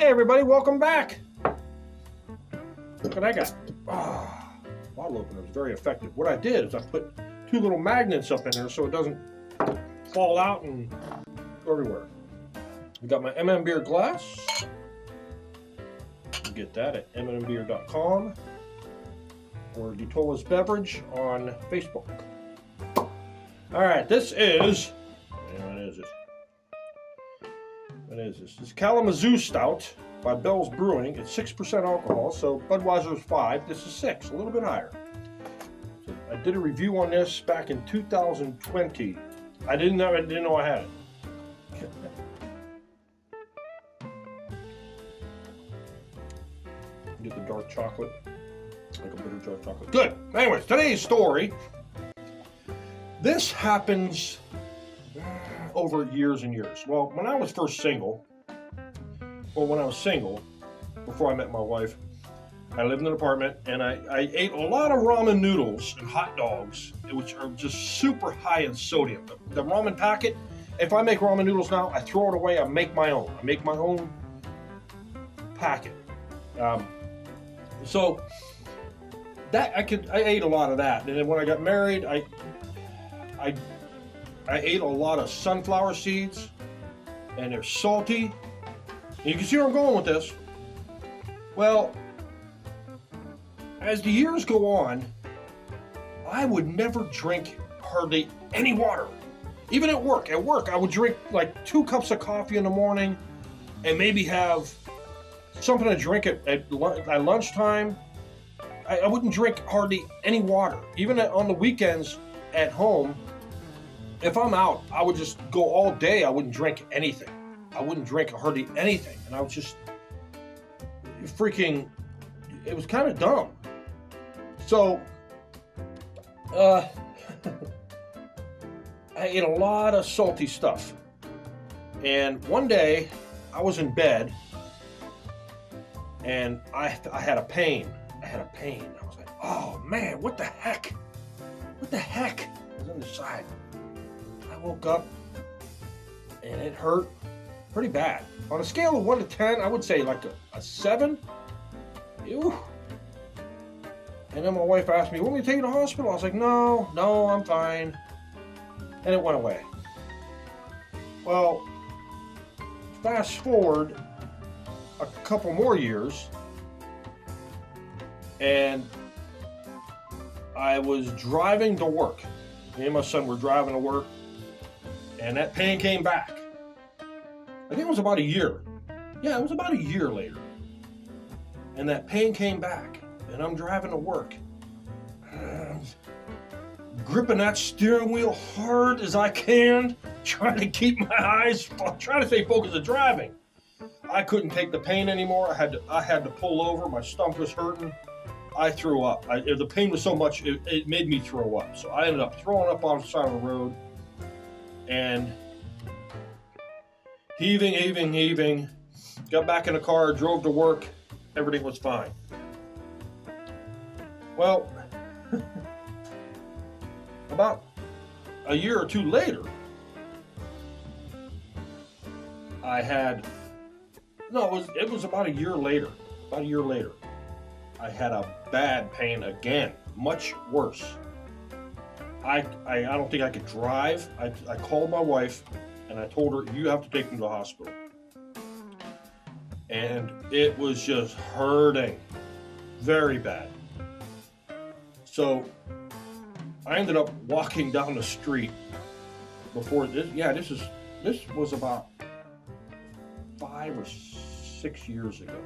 Hey everybody, welcome back. Look what I got. Bottle opener is very effective. What I did is I put two little magnets up in there so it doesn't fall out and go everywhere. I got my MM Beer glass. You can get that at mmbeer.com or DeTola's Beverage on Facebook. All right, this is, what is it? What is this? This is Kalamazoo Stout by Bell's Brewing. It's 6% alcohol, so Budweiser is 5. This is 6, a little bit higher. So I did a review on this back in 2020. I didn't know I had it. Get the dark chocolate, like a bitter dark chocolate. Good. Anyways, today's story. This happens over years and years. Well, when I was single, before I met my wife, I lived in an apartment and I ate a lot of ramen noodles and hot dogs, which are just super high in sodium. The ramen packet, if I make ramen noodles now, I throw it away, I make my own. I make my own packet. So that I ate a lot of that. And then when I got married, I ate a lot of sunflower seeds, and they're salty. And you can see where I'm going with this. Well, as the years go on, I would never drink hardly any water. Even at work. At work, I would drink like 2 cups of coffee in the morning and maybe have something to drink at lunchtime. I wouldn't drink hardly any water. Even on the weekends at home, if I'm out, I would just go all day. I wouldn't drink anything. I wouldn't drink hardly anything. And I was just it was kind of dumb. So, I ate a lot of salty stuff. And one day, I was in bed, and I had a pain. I was like, oh man, what the heck? What the heck? It was on the side. I woke up and it hurt pretty bad. On a scale of 1 to 10, I would say like a 7. Ew. And then my wife asked me, want me to take you to the hospital? I was like, no, I'm fine. And it went away. Well, fast forward a couple more years, and I was driving to work. Me and my son were driving to work, and that pain came back. I think it was about a year. Yeah, it was about a year later. And that pain came back, and I'm driving to work. Gripping that steering wheel hard as I can, trying to keep my eyes, trying to stay focused on driving. I couldn't take the pain anymore. I had to pull over. My stomach was hurting. I threw up. The pain was so much, it made me throw up. So I ended up throwing up on the side of the road and heaving. Got back in the car, drove to work. Everything was fine. Well, about a year or two later, it was about a year later. I had a bad pain again, much worse. I don't think I could drive. I called my wife and I told her, you have to take me to the hospital. And it was just hurting very bad. So I ended up walking down the street before this. Yeah, this was about 5 or 6 years ago.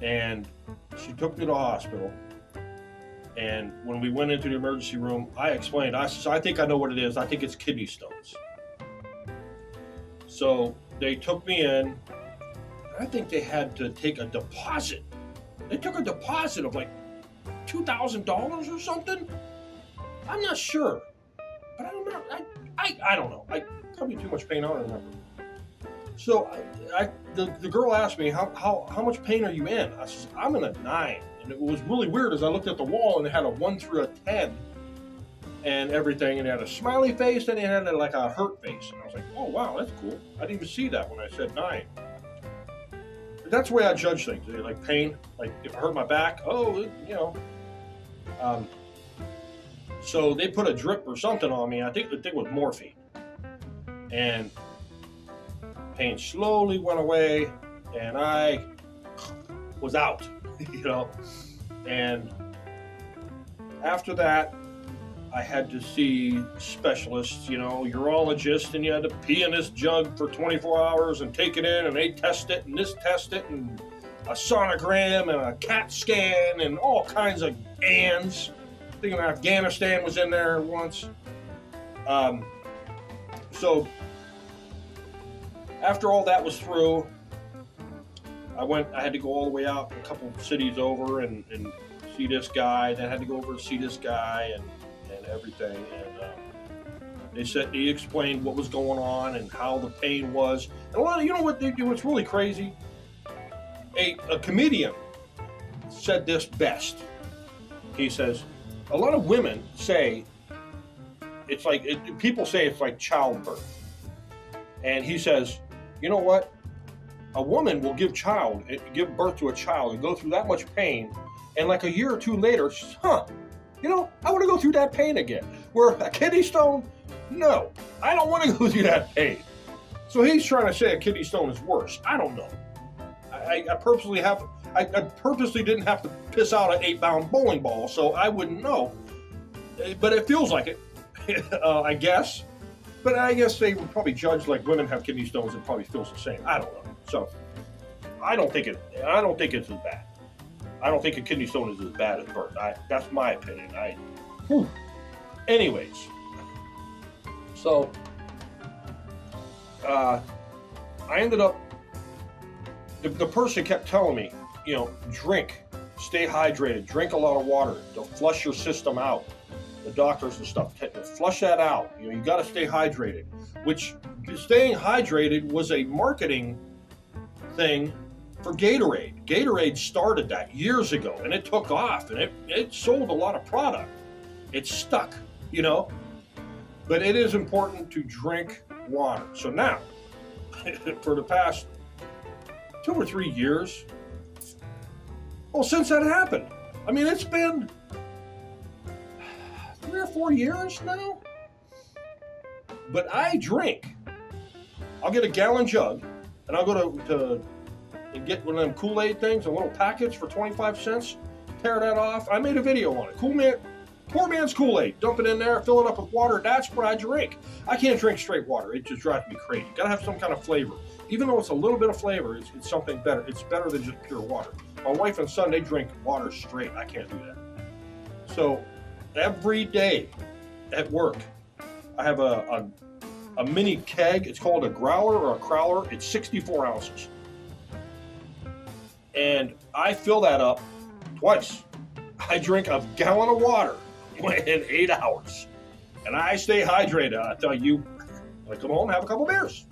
And she took me to the hospital. And when we went into the emergency room, I explained, I think I know what it is. I think it's kidney stones. So they took me in. I think they had to take a deposit. They took a deposit of like $2,000 or something. I'm not sure. But I don't know. I don't know. Probably too much pain. I don't remember. So the girl asked me, how much pain are you in? I said, I'm in a 9. And it was really weird as I looked at the wall and it had a 1 through a 10. and everything, and he had a smiley face, and he had like a hurt face, and I was like, oh wow, that's cool. I didn't even see that when I said 9. But that's the way I judge things. Like pain, like if I hurt my back, Um, so they put a drip or something on me. I think the thing was morphine, and pain slowly went away, and I was out, And after that, I had to see specialists, urologists, and you had to pee in this jug for 24 hours and take it in, and they test it, and this test it, and a sonogram, and a CAT scan, and all kinds of ands. I think Afghanistan was in there once. So after all that was through, I had to go all the way out a couple cities over and see this guy. Then I had to go over to see this guy and everything. And he explained what was going on and how the pain was. And what they do, what's really crazy? A comedian said this best. He says, a lot of women say it's like, people say it's like childbirth. And he says, you know what? A woman will give birth to a child and go through that much pain, and like a year or two later, I want to go through that pain again. Where a kidney stone, no, I don't want to go through that pain. So he's trying to say a kidney stone is worse. I don't know. I purposely didn't have to piss out an 8-pound bowling ball, so I wouldn't know. But it feels like it, I guess. But I guess they would probably judge like women have kidney stones. It probably feels the same. I don't know. So I don't think it's as bad. I don't think a kidney stone is as bad as birth. That's my opinion. Anyways, so I ended up. The person kept telling me, drink, stay hydrated, drink a lot of water, to flush your system out. The doctors and stuff, flush that out. You got to stay hydrated. Which staying hydrated was a marketing thing for Gatorade. Gatorade started that years ago, and it took off, and it sold a lot of product. It stuck, But it is important to drink water. So now, for the past 2 or 3 years, since that happened, I mean, it's been 3 or 4 years now. But I drink. I'll get a gallon jug, and I'll go to and get one of them Kool-Aid things, a little package for 25 cents. Tear that off. I made a video on it. Poor man's Kool-Aid. Dump it in there, fill it up with water. That's what I drink. I can't drink straight water. It just drives me crazy. Gotta have some kind of flavor. Even though it's a little bit of flavor, it's something better. It's better than just pure water. My wife and son, they drink water straight. I can't do that. So every day at work, I have a mini keg. It's called a growler or a crowler. It's 64 ounces. And I fill that up twice. I drink a gallon of water in 8 hours. And I stay hydrated. I tell you, I come home and have a couple beers.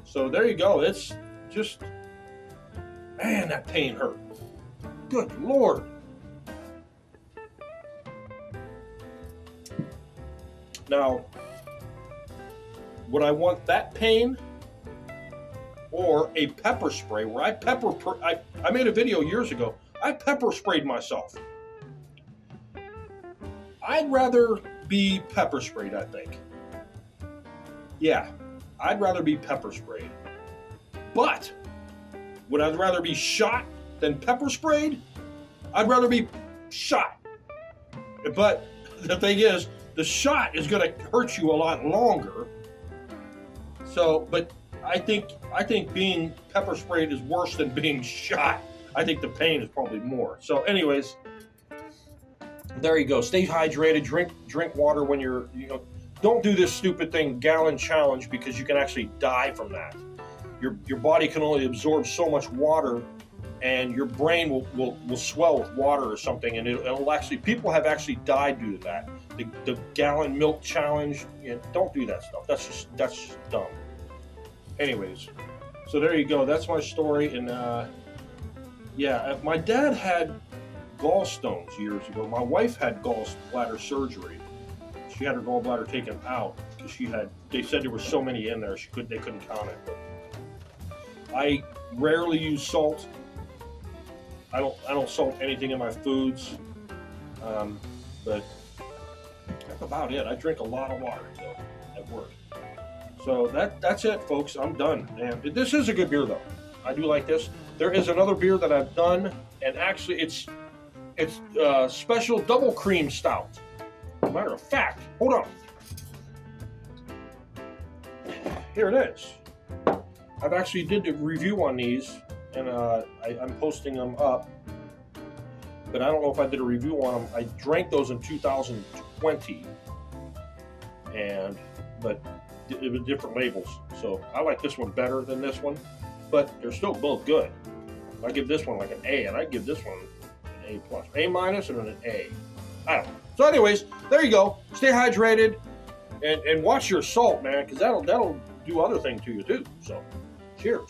So there you go. It's just, man, that pain hurt. Good Lord. Now, would I want that pain or a pepper spray where I made a video years ago. I pepper sprayed myself. I'd rather be pepper sprayed, I think. Yeah, I'd rather be pepper sprayed. But would I rather be shot than pepper sprayed? I'd rather be shot. But the thing is, the shot is going to hurt you a lot longer. So, but I think being pepper sprayed is worse than being shot. I think the pain is probably more. So anyways, there you go. Stay hydrated, drink water when you're, don't do this stupid thing, gallon challenge, because you can actually die from that. Your body can only absorb so much water, and your brain will swell with water or something, and it'll actually, people have actually died due to that. The gallon milk challenge, don't do that stuff. That's just dumb. Anyways, so there you go. That's my story. And my dad had gallstones years ago. My wife had gallbladder surgery, she had her gallbladder taken out because they said there were so many in there they couldn't count it. But I rarely use salt. I don't salt anything in my foods, but that's about it. I drink a lot of water though at work. So that's it, folks. I'm done. And this is a good beer though. I do like this. There is another beer that I've done, and actually it's special double cream stout. Matter of fact, hold on. Here it is. I've actually did the review on these, and I'm posting them up. But I don't know if I did a review on them. I drank those in 2020, but it was different labels. So I like this one better than this one, but they're still both good. I give this one like an A, and I give this one an A+, A- and then an A. I don't know. So anyways, there you go. Stay hydrated and watch your salt, man, because that'll do other things to you too. So cheers.